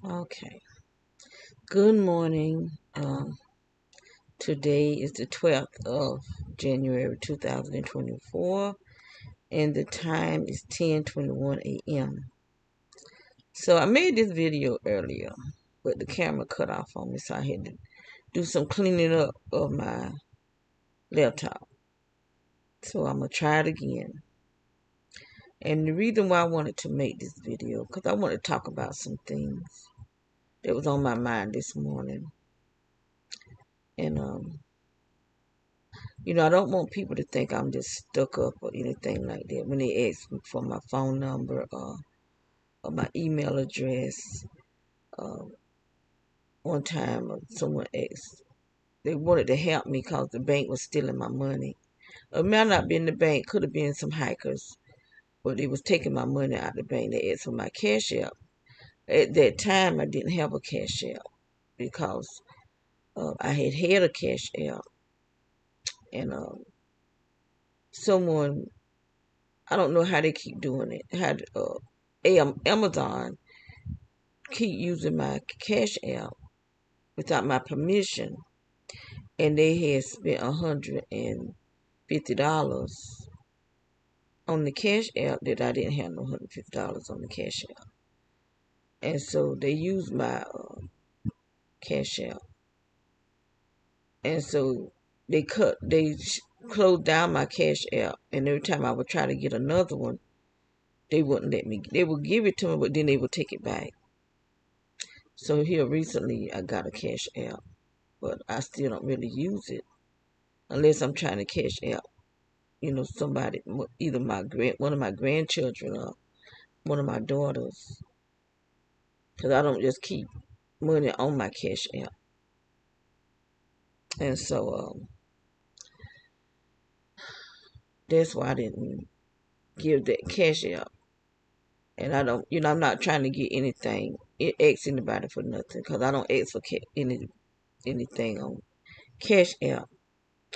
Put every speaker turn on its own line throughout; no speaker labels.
Okay. Good morning. Today is the 12th of January 2024, and the time is 10:21 a.m. So I made this video earlier, but the camera cut off on me, so I had to do some cleaning up of my laptop. So I'm going to try it again. And the reason why I wanted to make this video, because I want to talk about some things that was on my mind this morning. And I don't want people to think I'm just stuck up or anything like that when they ask me for my phone number or my email address. Uh, One time, someone asked, they wanted to help me because the bank was stealing my money. It might not been the bank, could have been some hikers, but they was taking my money out of the bank. They asked for my cash app. At that time, I didn't have a cash app because I had a cash app, and someone, I don't know how they keep doing it. Had Amazon keep using my cash app without my permission, and they had spent $150 on the cash app that I didn't have no $150 on the cash app, and so they used my cash app, and so they closed down my cash app, and every time I would try to get another one, they wouldn't let me. They would give it to me, but then they would take it back. So here recently, I got a cash app, but I still don't really use it unless I'm trying to cash out, somebody, either one of my grandchildren or one of my daughters, because I don't just keep money on my cash app. And so that's why I didn't give that cash out. And I don't, I'm not trying to get anything, ask anybody for nothing, because I don't ask for anything on cash app.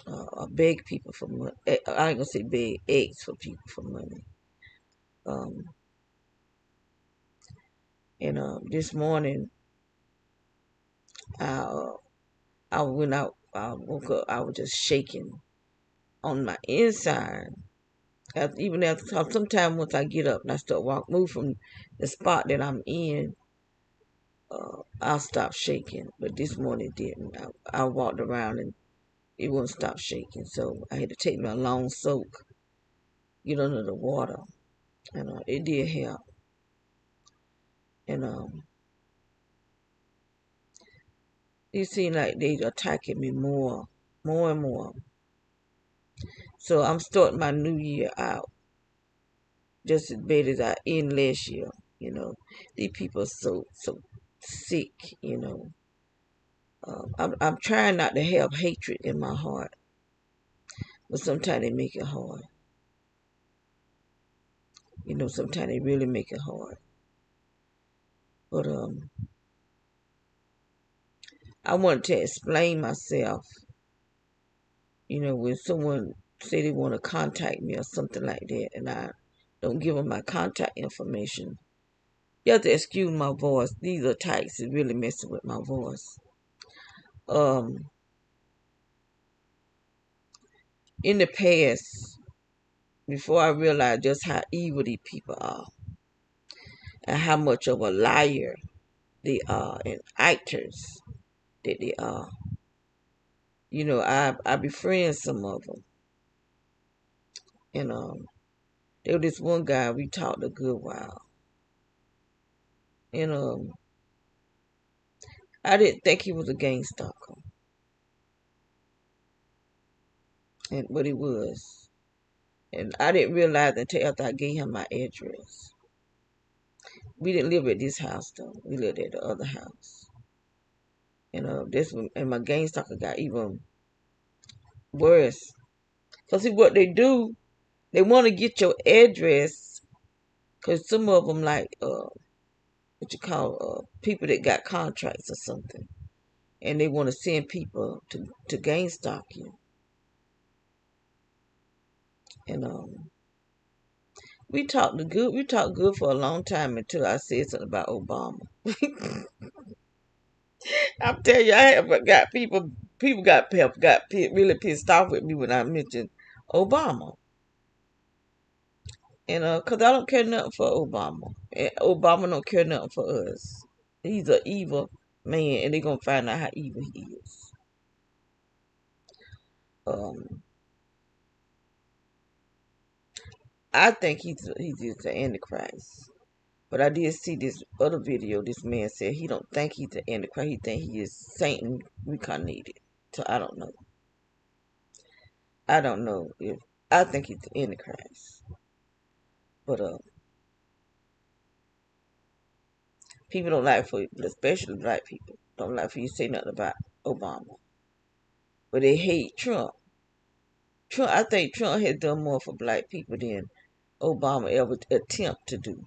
Or beg people for money. I ain't gonna say beg, ask for people for money. Um, and this morning, I when I woke up, I was just shaking on my inside. Even after sometimes once I get up and I start move from the spot that I'm in, I'll stop shaking. But this morning it didn't. I walked around and it wouldn't stop shaking, so I had to take me a long soak, get under the water, and it did help. And it seemed like they attacking me more and more. So I'm starting my new year out just as bad as I end last year. These people are so sick. I'm trying not to have hatred in my heart, but sometimes they make it hard. Sometimes they really make it hard. But I wanted to explain myself. When someone say they want to contact me or something like that, and I don't give them my contact information, you have to excuse my voice. These attacks is really messing with my voice. In the past, before I realized just how evil these people are and how much of a liar they are and actors that they are, I befriend some of them. And there was this one guy, we talked a good while. And I didn't think he was a gang stalker, but he was. And I didn't realize until after I gave him my address. We didn't live at this house though. We lived at the other house. And my gang stalker got even worse. Cause see what they do, they want to get your address. Cause some of them like what you call people that got contracts or something, and they want to send people to gang stalk you. And We talked good for a long time until I said something about Obama. I'm telling you, I have got people really pissed off with me when I mentioned Obama. And 'cause I don't care nothing for Obama. And Obama don't care nothing for us. He's an evil man, and they're gonna find out how evil he is. Um, I think he's the Antichrist. But I did see this other video. This man said he don't think he's the Antichrist. He think he is Satan reincarnated. So I don't know. I don't know if I think he's the Antichrist. But people don't like for, especially black people, don't like for you to say nothing about Obama. But they hate Trump. I think Trump has done more for black people than Obama ever attempt to do.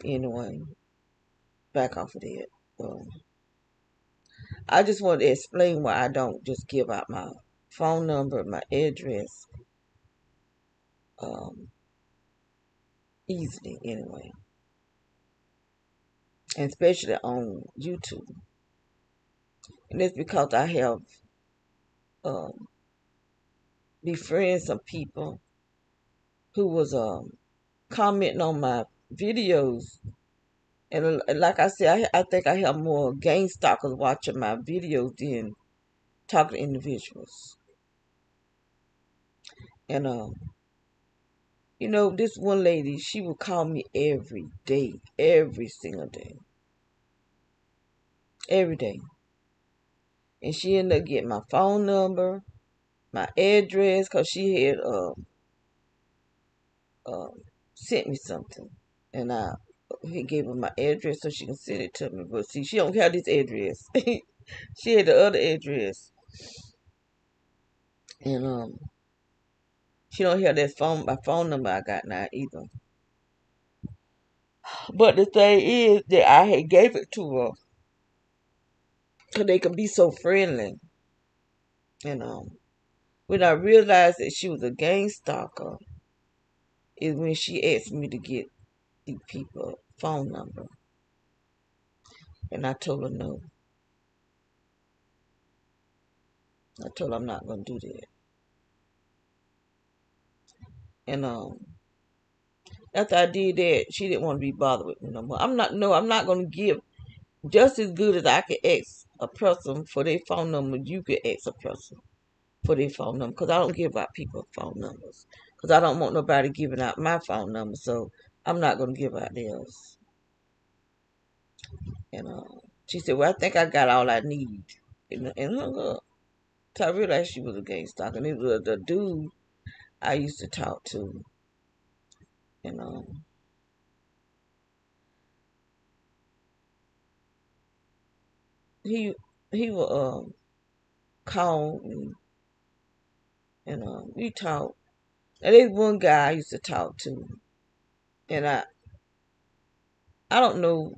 Anyway, back off of that. Um, I just want to explain why I don't just give out my phone number, my address, um, easily anyway, and especially on YouTube. And it's because I have um, befriended some people who was commenting on my videos. And like I said, I think I have more gang stalkers watching my videos than talking to individuals. And this one lady, she would call me every day, every single day, every day. And she ended up getting my phone number, my address, because she had uh, sent me something. And he gave her my address so she can send it to me. But see, she don't have this address. She had the other address. And she don't have my phone number I got now either. But the thing is that I had gave it to her because they could be so friendly. And when I realized that she was a gang stalker, is when she asked me to get the people phone number. And I told her no. I told her I'm not gonna do that. And after I did that, she didn't want to be bothered with me no more. I'm not gonna give just as good as I can ask a person for their phone number, you can ask a person for their phone number. Because I don't give out people's phone numbers. Because I don't want nobody giving out my phone number. So I'm not going to give out theirs. And she said, well, I think I got all I need. And hung up. So I realized she was a gang stalker. And it was the dude I used to talk to. And he would call me. And we talked. And there's one guy I used to talk to. And I don't know.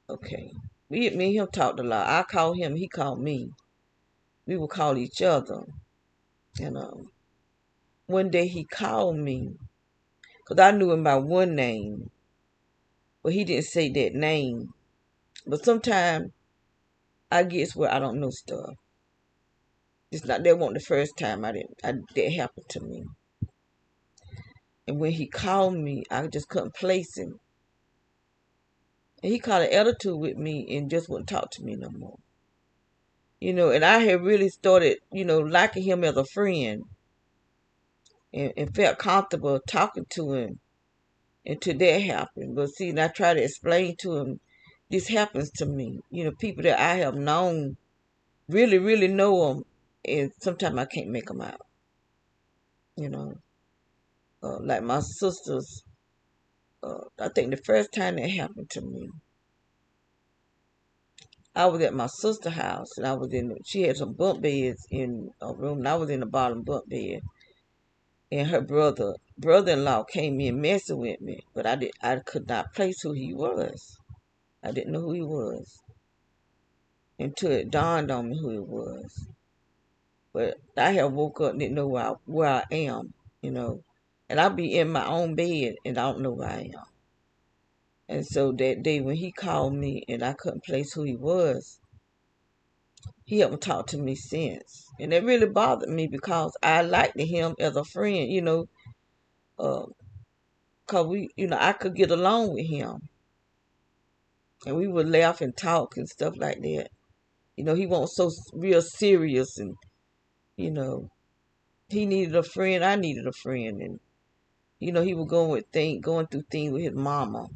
Okay. Me and him talked a lot. I called him, he called me. We would call each other. And one day he called me because I knew him by one name, but he didn't say that name. But sometimes I guess where I don't know stuff. It's not that wasn't the first time that happened to me. And when he called me, I just couldn't place him. And he caught an attitude with me and just wouldn't talk to me no more. And I had really started, liking him as a friend and felt comfortable talking to him until that happened. But see, and I try to explain to him, this happens to me. People that I have known really, really know them, and sometimes I can't make them out. You know, like my sisters. I think the first time that happened to me, I was at my sister's house, and she had some bunk beds in a room, and I was in the bottom bunk bed. And her brother-in-law came in messing with me, but I could not place who he was. I didn't know who he was until it dawned on me who it was. But I have woke up and didn't know where I am, you know. And I'll be in my own bed and I don't know where I am. And so that day when he called me and I couldn't place who he was, he haven't talked to me since. And it really bothered me because I liked him as a friend, uh, cause I could get along with him. And we would laugh and talk and stuff like that. He wasn't so real serious and, you know, he needed a friend, I needed a friend. And, he was going through things with his mama.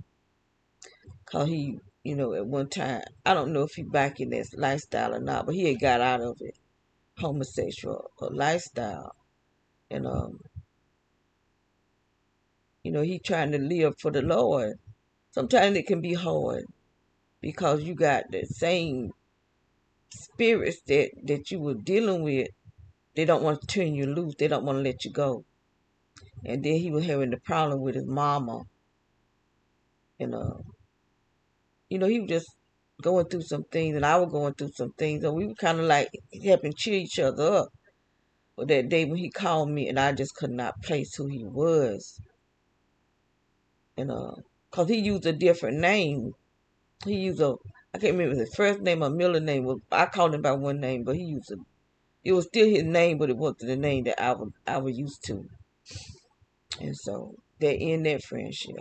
Cause he, at one time, I don't know if he back in that lifestyle or not, but he had got out of it, homosexual lifestyle. And, he trying to live for the Lord. Sometimes it can be hard because you got the same spirits that you were dealing with. They don't want to turn you loose. They don't want to let you go. And then he was having the problem with his mama. And, he was just going through some things and I was going through some things. And we were kind of like helping cheer each other up. But that day when he called me and I just could not place who he was. And, cause he used a different name. He used I can't remember his first name or middle name. I called him by one name, but it was still his name, but it wasn't the name that I was used to. And so they end that friendship.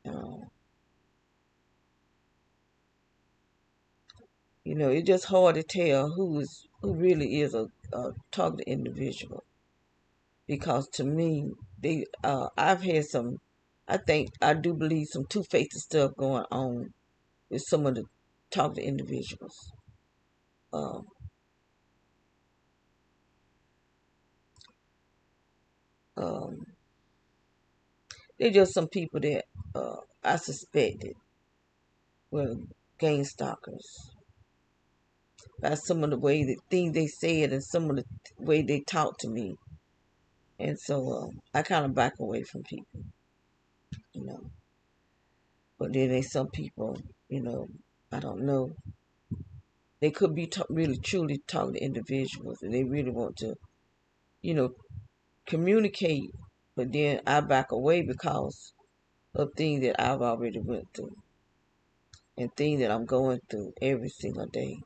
Um, it's just hard to tell who really is a targeted individual. Because to me, I've had some, I do believe some two-faced stuff going on with some of the targeted individuals. Um, um, they're just some people that I suspected were gang stalkers. By some of the way the things they said and some of the way they talked to me. And so I kind of back away from people, you know. But then there's some people, I don't know. They could be really truly talking to individuals and they really want to, you know, communicate. But then I back away because of things that I've already went through and things that I'm going through every single day.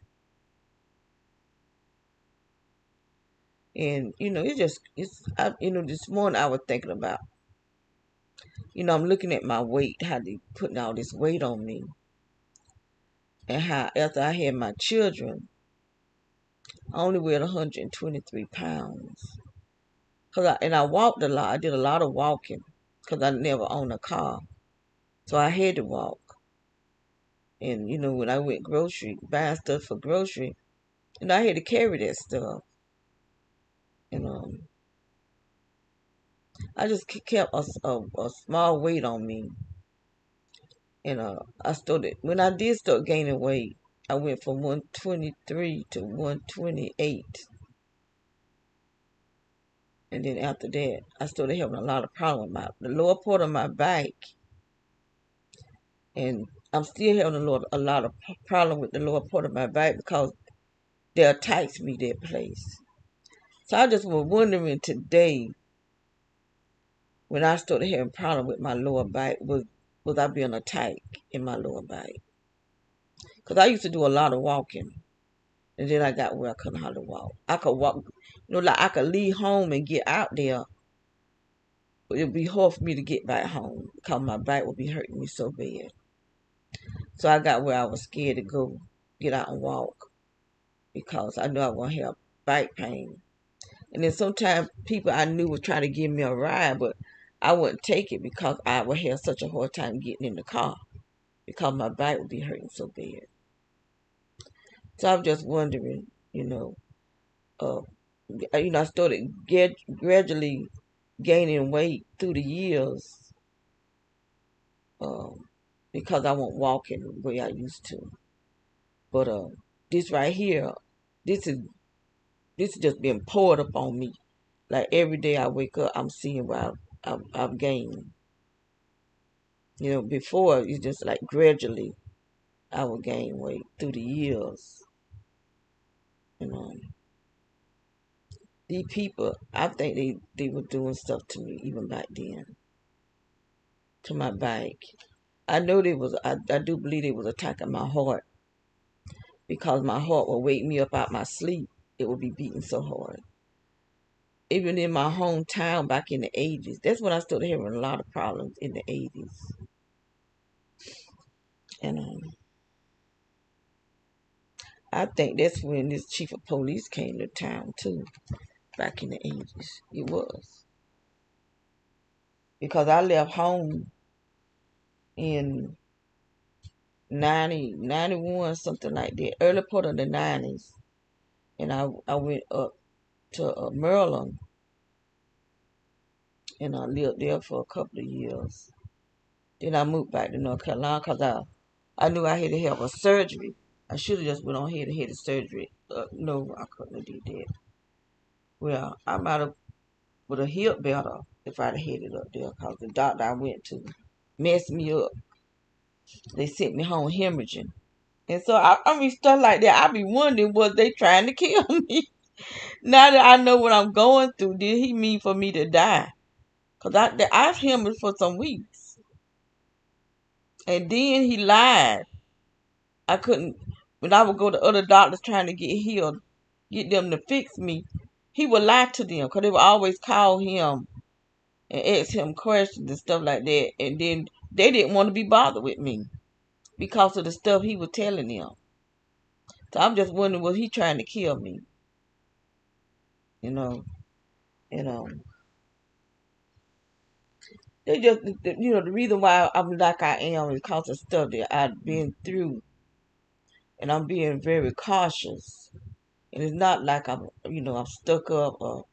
And, this morning I was thinking about, I'm looking at my weight, how they putting all this weight on me. And how after I had my children, I only weighed 123 pounds. And I walked a lot. I did a lot of walking because I never owned a car. So I had to walk. And, when I went buying stuff for grocery, I had to carry that stuff. And I just kept a small weight on me. And when I did start gaining weight, I went from 123 to 128. And then after that, I started having a lot of problems with the lower part of my back. And I'm still having a lot of problem with the lower part of my back because they attached me that place. So I just was wondering today, when I started having problem with my lower back, was I being attacked in my lower back? Because I used to do a lot of walking. And then I got where I couldn't hardly walk. I could walk, like I could leave home and get out there. But it would be hard for me to get back home because my back would be hurting me so bad. So I got where I was scared to go get out and walk because I knew I was going to have back pain. And then sometimes people I knew would try to give me a ride, but I wouldn't take it because I would have such a hard time getting in the car because my back would be hurting so bad. So I'm just wondering, I started gradually gaining weight through the years because I wasn't walking the way I used to. But this right here, this is just being poured upon me. Like every day I wake up, I'm seeing what I've gained. Before it's just like gradually I would gain weight through the years. You know, these people, I think they were doing stuff to me even back then, to my bike. I know I do believe they was attacking my heart because my heart would wake me up out my sleep. It would be beating so hard. Even in my hometown back in the 80s, that's when I started having a lot of problems in the 80s. And I think that's when this chief of police came to town too, back in the 80s. It was. Because I left home in 90, 91, something like that, early part of the 90s. And I went up to Maryland and I lived there for a couple of years. Then I moved back to North Carolina because I knew I had to have a surgery. I should have just went on ahead and had the surgery. No, I couldn't have did that. Well, I might have would have healed better if I'd have had it up there because the doctor I went to messed me up. They sent me home hemorrhaging. And so I mean stuff like that. I be wondering, was they trying to kill me? Now that I know what I'm going through, did he mean for me to die? Because I hemorrhaged for some weeks. And then he lied. I couldn't, when I would go to other doctors trying to get healed, get them to fix me, he would lie to them because they would always call him and ask him questions and stuff like that. And then they didn't want to be bothered with me because of the stuff he was telling them. So I'm just wondering, was he trying to kill me? You know, you know. They just, the reason why I'm like I am is because of stuff that I've been through, and I'm being very cautious. And it's not like I'm stuck up or,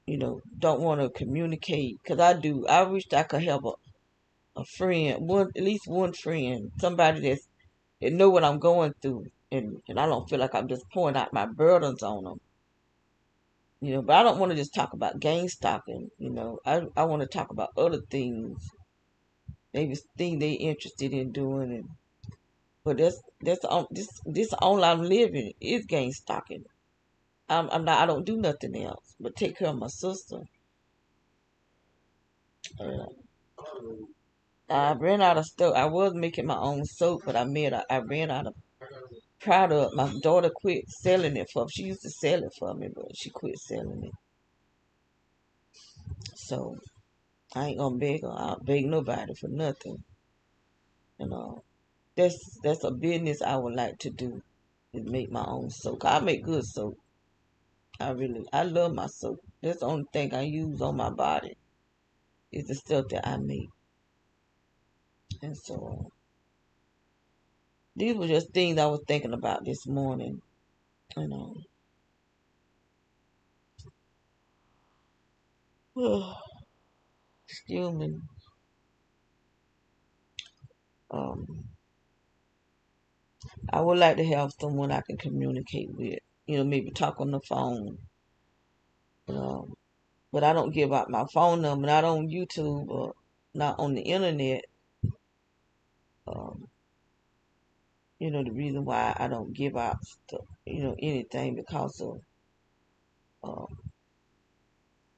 don't want to communicate. Because I do. I wish I could have a friend, at least one friend, somebody that know what I'm going through, and I don't feel like I'm just pouring out my burdens on them. But I don't want to just talk about gang stalking. I want to talk about other things, maybe things they interested in doing, but this all I'm living is gang stalking. I'm not. I don't do nothing else but take care of my sister. Uh, I ran out of stuff. I was making my own soap, but I ran out of product. My daughter quit selling it for me. She used to sell it for me, but she quit selling it. So I ain't gonna beg her. I'll beg nobody for nothing. You know, that's a business I would like to do. Is make my own soap. I make good soap. I love my soap. That's the only thing I use on my body is the stuff that I make. And so these were just things I was thinking about this morning. You know, excuse me. Um, I would like to have someone I can communicate with. Maybe talk on the phone. Um, but I don't give out my phone number, not on YouTube or not on the internet. Um, the reason why I don't give out stuff, anything because of um,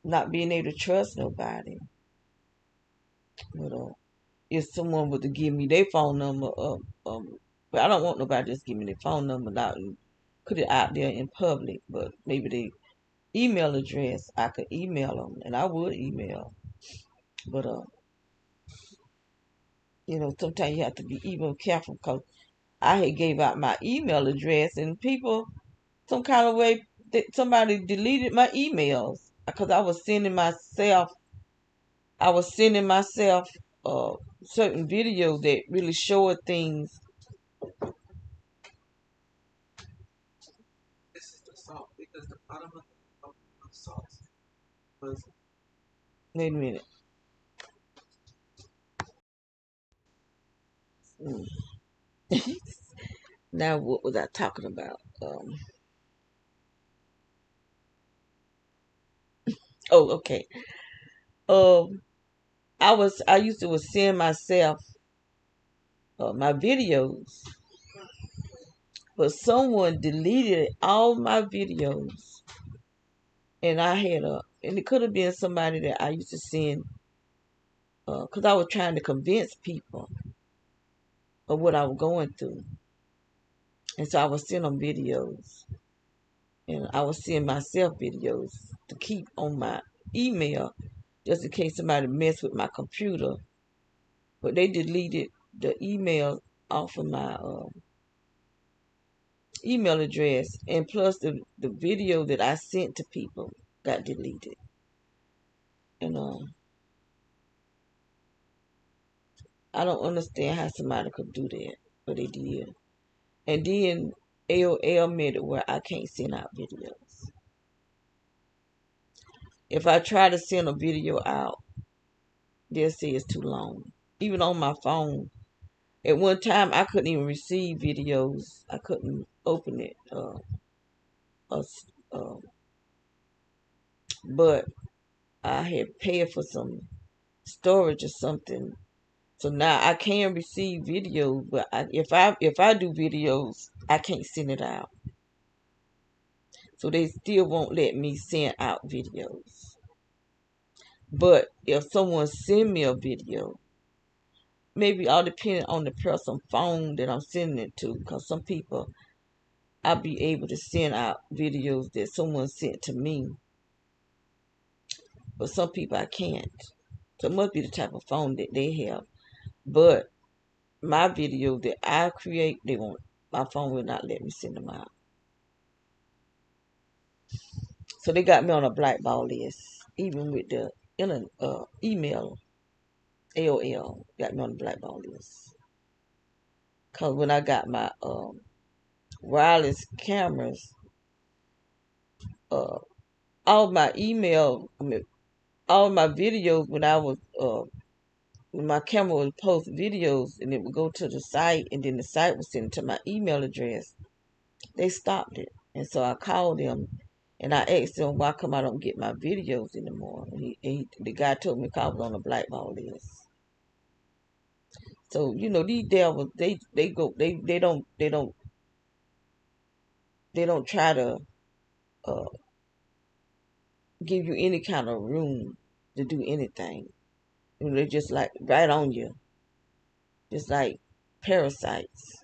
not being able to trust nobody. But if someone were to give me their phone number, but I don't want nobody just give me their phone number, not put it out there in public. But maybe they email address, I could email them, and I would email. But sometimes you have to be even careful because I had gave out my email address, and people, some kind of way, somebody deleted my emails because I was sending myself uh, certain videos that really showed things. Wait a minute. Mm. Now, what was I talking about? Oh, okay. Um, I used to send myself my videos, but someone deleted all my videos And and it could have been somebody that I used to send, because I was trying to convince people of what I was going through. And so I would send them videos, and I would send myself videos to keep on my email just in case somebody messed with my computer. But they deleted the email off of my email address, and plus the video that I sent to people got deleted. And I don't understand how somebody could do that, but they did. And then AOL made it where I can't send out videos. If I try to send a video out, they'll say it's too long. Even on my phone. At one time, I couldn't even receive videos. I couldn't open it. Uh, uh, but I had paid for some storage or something. So now I can receive videos, but if I do videos, I can't send it out. So they still won't let me send out videos. But if someone send me a video, maybe all depending on the person's phone that I'm sending it to, because some people I'll be able to send out videos that someone sent to me, but some people I can't. So it must be the type of phone that they have. But my video that I create, they won't. My phone will not let me send them out. So they got me on a blackball list, even with the email. AOL got me on the blackball list. Cause when I got my wireless cameras, uh, all my email, I mean, all my videos when my camera would post videos and it would go to the site and then the site would send it to my email address, they stopped it. And so I called them and I asked them why come I don't get my videos anymore. The guy told me I was on the blackball list. So these devils, they don't try to uh, give you any kind of room to do anything. They're just like right on you, just like parasites.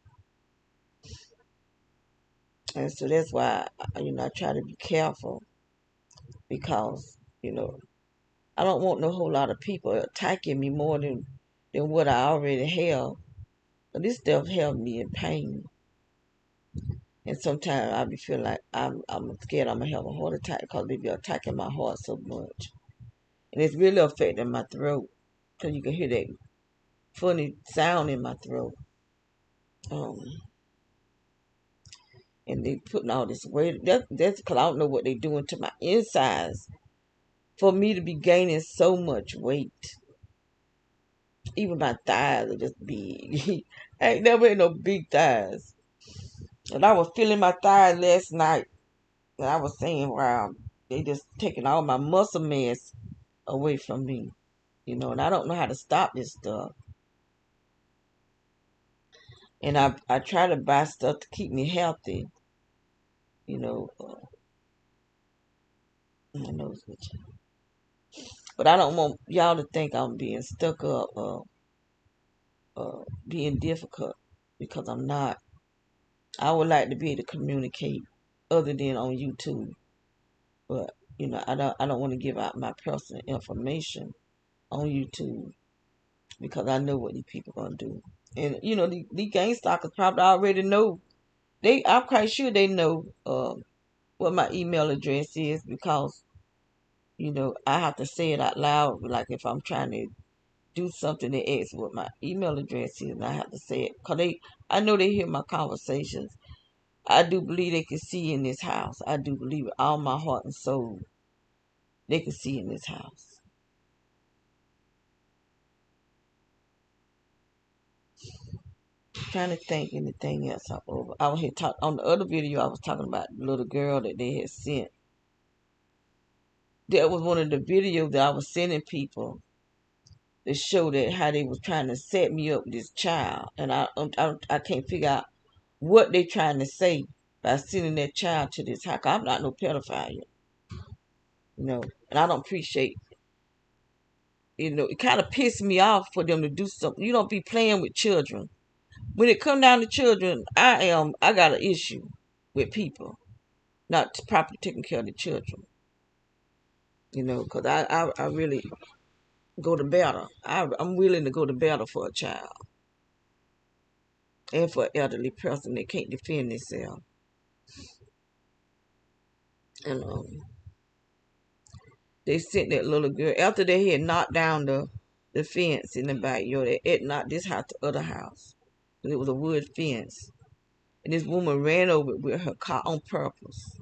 And so that's why I try to be careful, because I don't want no whole lot of people attacking me more than what I already have. But this stuff held me in pain. And sometimes I be feeling like I'm scared I'm gonna have a heart attack because they be attacking my heart so much. And it's really affecting my throat, because you can hear that funny sound in my throat. Um, and they putting all this weight. That's because I don't know what they doing to my insides for me to be gaining so much weight. Even my thighs are just big. I ain't never had no big thighs. And I was feeling my thighs last night. And I was saying, wow, they just taking all my muscle mass away from me. And I don't know how to stop this stuff. And I try to buy stuff to keep me healthy. You know, I know it's with you. But I don't want y'all to think I'm being stuck up or being difficult, because I'm not. I would like to be able to communicate other than on YouTube. But I don't want to give out my personal information on YouTube, because I know what these people gonna do. And these gang stalkers probably already know. I'm quite sure they know what my email address is, because I have to say it out loud. Like if I'm trying to do something, they ask what my email address is, and I have to say it because I know they hear my conversations. I do believe they can see in this house. I do believe with all my heart and soul they can see in this house. Trying to think anything else up over. I was here on the other video. I was talking about the little girl that they had sent. That was one of the videos that I was sending people to show that how they was trying to set me up with this child, and I can't figure out what they trying to say by sending that child to this house. I'm not no pedophile. you know, and I don't appreciate, it kind of pissed me off for them to do something. You don't be playing with children. When it come down to children, I got an issue with people not properly taking care of the children, because I really go to battle. I'm willing to go to battle for a child and for an elderly person that can't defend themselves. And they sent that little girl after they had knocked down the fence in the backyard. It knocked this house to other house. And it was a wood fence. And this woman ran over it with her car on purpose.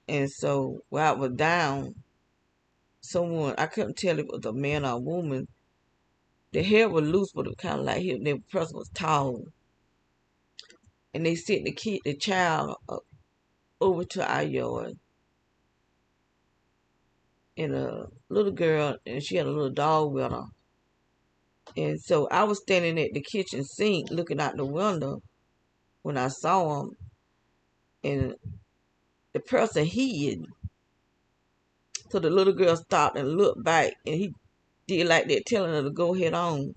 And so while I was down, someone, I couldn't tell if it was a man or a woman, the hair was loose, but it was kind of like the person was tall. And they sent the child over to our yard. And a little girl, and she had a little dog with her. And so I was standing at the kitchen sink looking out the window when I saw him. And the person hid. So the little girl stopped and looked back, and he did like that, telling her to go head on.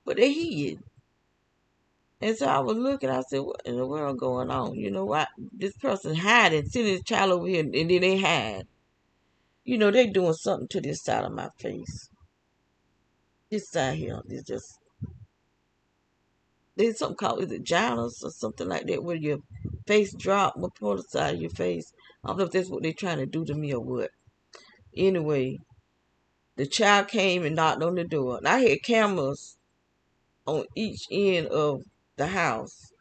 But they hid. And so I was looking, I said, what in the world going on? Why this person hiding, sending his child over here, and then they hide. They doing something to this side of my face. This side here is just, there's something called, is it Janus or something like that, where your face drop before the side of your face. I don't know if that's what they're trying to do to me or what. Anyway, the child came and knocked on the door. And I had cameras on each end of the house.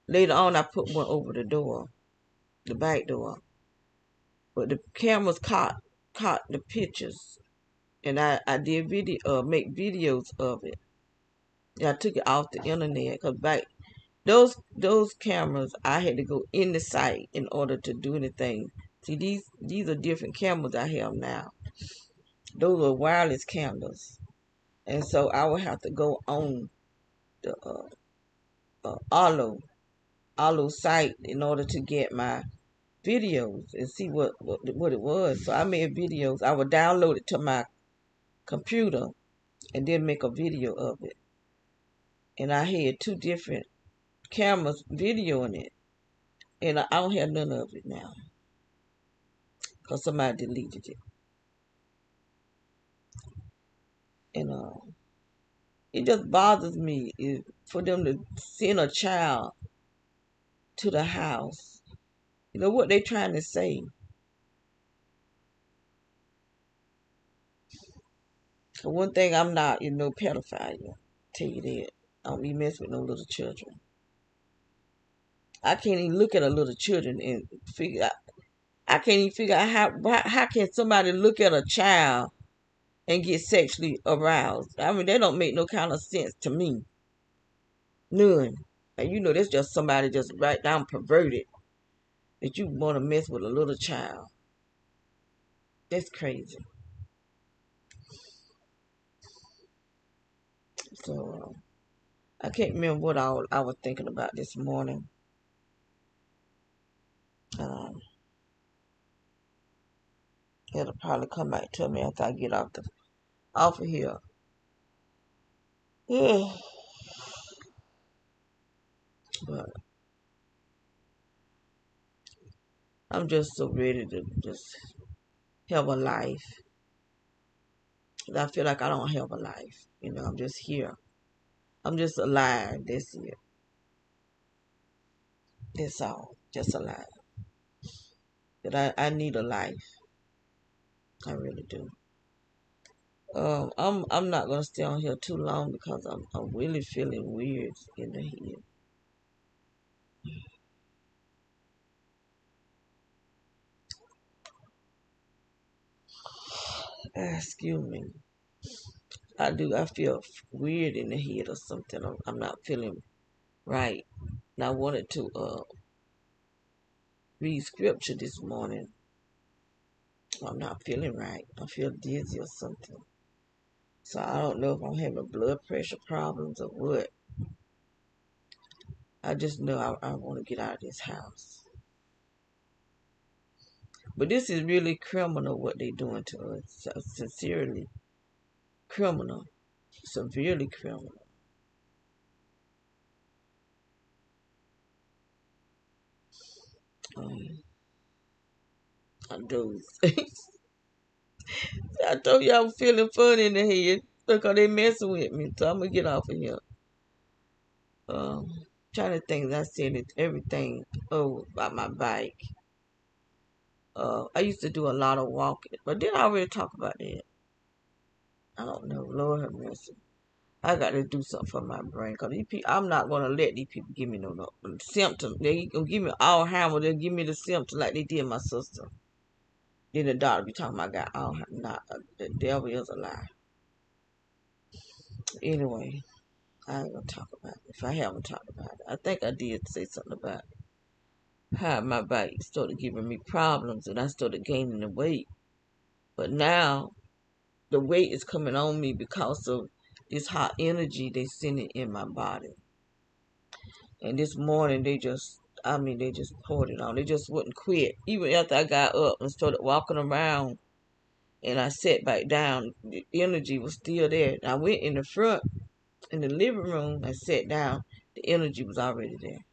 Later on, I put one over the door, the back door. But the cameras caught the pictures. And I did make videos of it. Yeah, I took it off the internet because back those cameras, I had to go in the site in order to do anything. See, these are different cameras I have now. Those are wireless cameras, and so I would have to go on the Arlo site in order to get my videos and see what it was. So I made videos. I would download it to my computer and then make a video of it. And I had two different cameras videoing it. And I don't have none of it now because somebody deleted it. And it just bothers me for them to send a child to the house. What they trying to say. For one thing, I'm not, pedophile. Tell you that. I don't be messing with no little children. I can't even look at a little children and figure out. I can't even figure out how can somebody look at a child and get sexually aroused. I mean, that don't make no kind of sense to me. None. And that's just somebody just right down perverted that you want to mess with a little child. That's crazy. So I can't remember what I was thinking about this morning. It'll probably come back to me after I get off of here. Yeah. But I'm just so ready to just have a life. I feel like I don't have a life. I'm just here. I'm just alive. That's it. That's all. Just alive. But I need a life. I really do. I'm not gonna stay on here too long because I'm really feeling weird in the head. Excuse me. I do. I feel weird in the head or something. I'm not feeling right. And I wanted to read scripture this morning. I'm not feeling right. I feel dizzy or something. So I don't know if I'm having blood pressure problems or what. I just know I want to get out of this house. But this is really criminal what they doing to us. So sincerely criminal, severely criminal. Um, I do. I told you I'm feeling funny in the head because they messing with me. So I'm gonna get off of here. Trying to think. I said it, everything. Oh, about my bike. I used to do a lot of walking, but did I already talk about that? I don't know. Lord have mercy. I got to do something for my brain because these people, I'm not gonna let these people give me no symptoms. They gonna give me Alzheimer's. They'll give me the symptoms like they did my sister. Then the doctor be talking about I got Alzheimer's. Not the devil is a lie. Anyway, I ain't gonna talk about it. If I haven't talked about it, I think I did say something about how my bike started giving me problems and I started gaining the weight. But now the weight is coming on me because of this hot energy they sending in my body. And this morning they just poured it on. They just wouldn't quit. Even after I got up and started walking around and I sat back down, the energy was still there. And I went in the front, in the living room, and sat down. The energy was already there.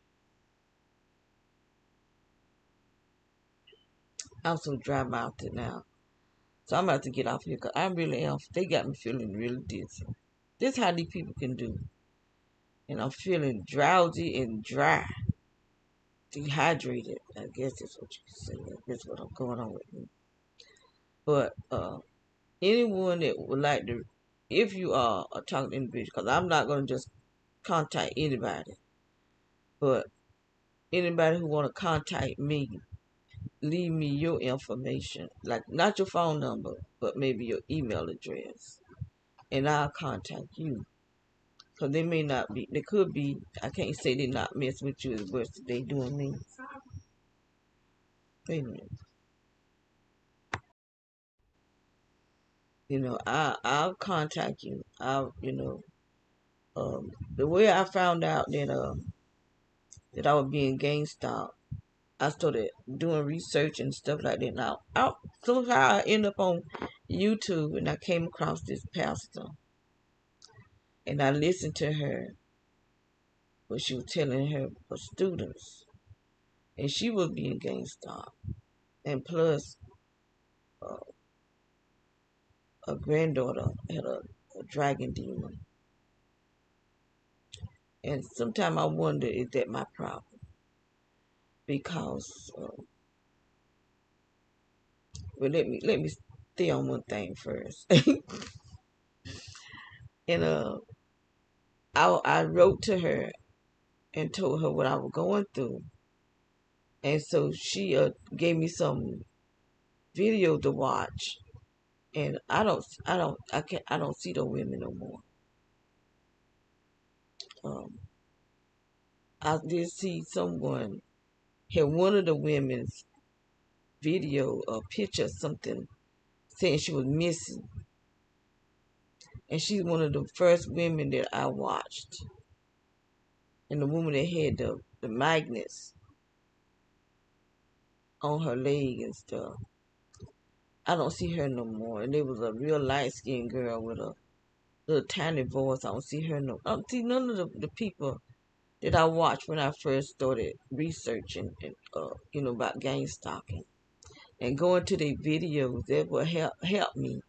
I'm so dry mouthed now. So I'm about to get off here because I really am. They got me feeling really dizzy. This is how these people can do. And I'm feeling drowsy and dry, dehydrated. I guess that's what you can say. That's what I'm going on with me. But anyone that would like to, if you are a talking individual, because I'm not going to just contact anybody, but anybody who want to contact me, leave me your information, like not your phone number, but maybe your email address, and I'll contact you. Because they may not be, they could be, I can't say they not mess with you as much as they doing me. Wait a minute. I'll contact you. The way I found out that I was being gang stalked, I started doing research and stuff like that. Now, somehow I end up on YouTube and I came across this pastor and I listened to her, what she was telling her students, and she was being gang stalked. And plus, uh, a granddaughter had a dragon demon. And sometimes I wonder, is that my problem? Because, well, let me stay on one thing first. And I wrote to her and told her what I was going through, and so she gave me some video to watch. And I don't see the women no more. Um, I did see someone had one of the women's video a picture of something saying she was missing, and she's one of the first women that I watched. And the woman that had the magnets on her leg and stuff. I don't see her no more. And there was a real light skinned girl with a little tiny voice. I don't see her no. I don't see none of the people that I watched when I first started researching and about gang stalking and going to their videos. That would help me.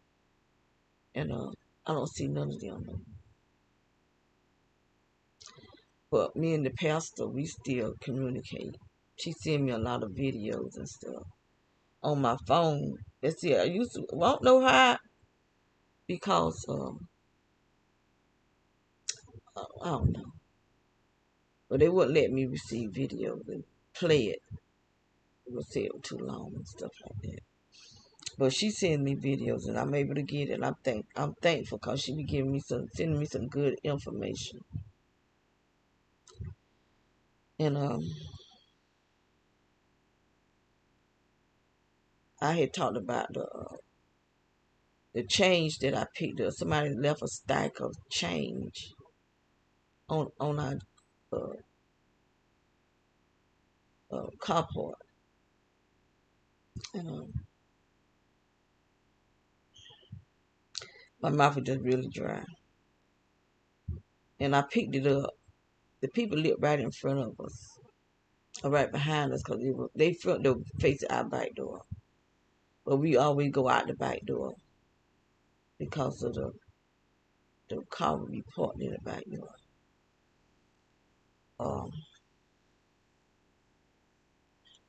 And I don't see none of them. No. But me and the pastor, we still communicate. She send me a lot of videos and stuff on my phone. That's it. I used to. I don't know how because I don't know. But they wouldn't let me receive videos and play it. It would say it was too long and stuff like that. But she sends me videos and I'm able to get it. And I'm thankful because she be sending me some good information. And I had talked about the change that I picked up. Somebody left a stack of change on our uh, carport. And my mouth was just really dry. And I picked it up. The people lived right in front of us, or right behind us, because they front door facing our back door. But we always go out the back door because of the car would be parked in the back door. Um,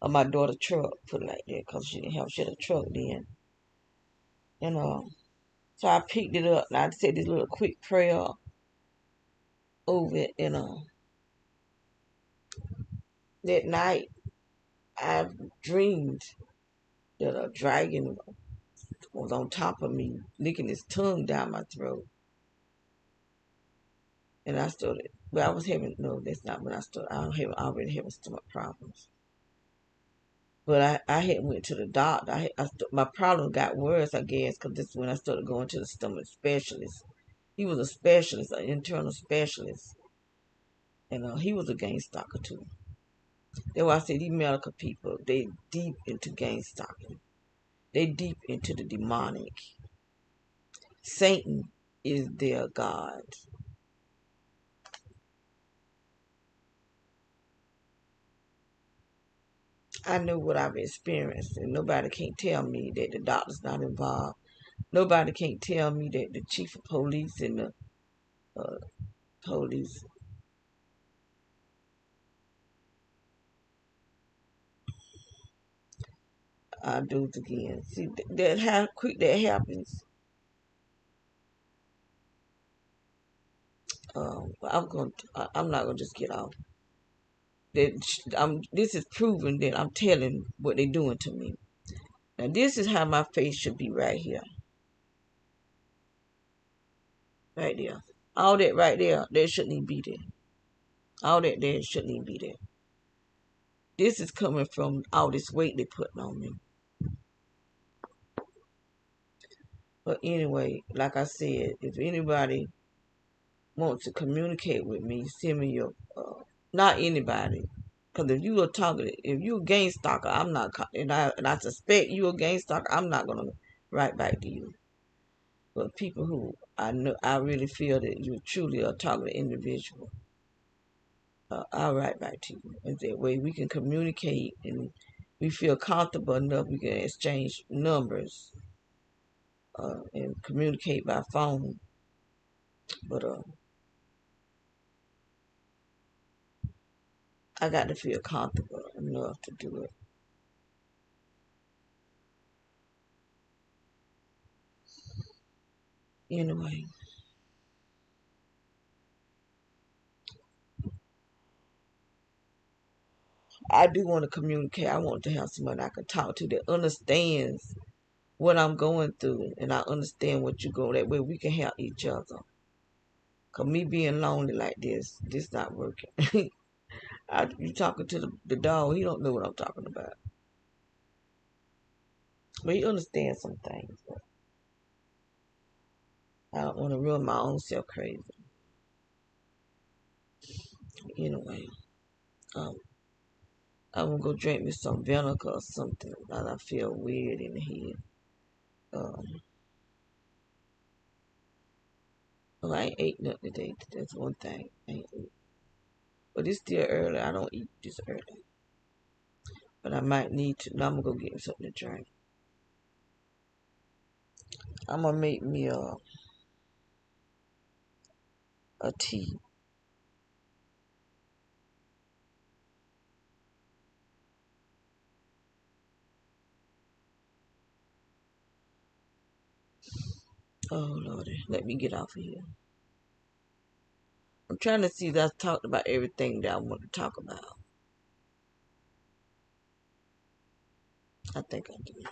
of my daughter's truck, put it like that, because she didn't have she had a truck then. And so I picked it up and I said this little quick prayer over it. And that night I dreamed that a dragon was on top of me, licking his tongue down my throat. And I started, well, I was having, no, that's not when I started. Already having stomach problems. But I had went to the doctor. My problem got worse, I guess, because this is when I started going to the stomach specialist. He was a specialist, an internal specialist. And he was a gang stalker too. That's why I say these medical people, they deep into gang stalking. They deep into the demonic. Satan is their God. I know what I've experienced, and nobody can't tell me that the doctor's not involved. Nobody can't tell me that the chief of police and the uh, police. I'll do it again. See that how quick that happens. I'm not gonna just get off. This is proving that I'm telling what they're doing to me. Now this is how my face should be right here, right there. All that right there, that shouldn't even be there. All that there shouldn't even be there. This is coming from all this weight they putting on me. But anyway, like I said, if anybody wants to communicate with me, send me your, not anybody. Because if you a gang stalker, I'm not, and I suspect you a gang stalker, I'm not going to write back to you. But people who I know, I really feel that you truly are targeted individual, I'll write back to you. And that way we can communicate and we feel comfortable enough we can exchange numbers and communicate by phone. But I got to feel comfortable enough to do it. Anyway, I do want to communicate. I want to have someone I can talk to that understands what I'm going through, and I understand what you're going. That way we can help each other. Cause me being lonely like this not working. You talking to the dog? He don't know what I'm talking about, but he understands some things. But I don't want to run my own self crazy. Anyway, um, I'm gonna go drink me some vinegar or something. Now I feel weird in the head. Um, well, I ain't ate nothing today. That's one thing. I ain't ate. But it's still early. I don't eat this early. But I might need to. Now I'm gonna go get me something to drink. I'm gonna make me a tea. Oh Lordy, let me get off of here. I'm trying to see that I've talked about everything that I want to talk about. I think I did.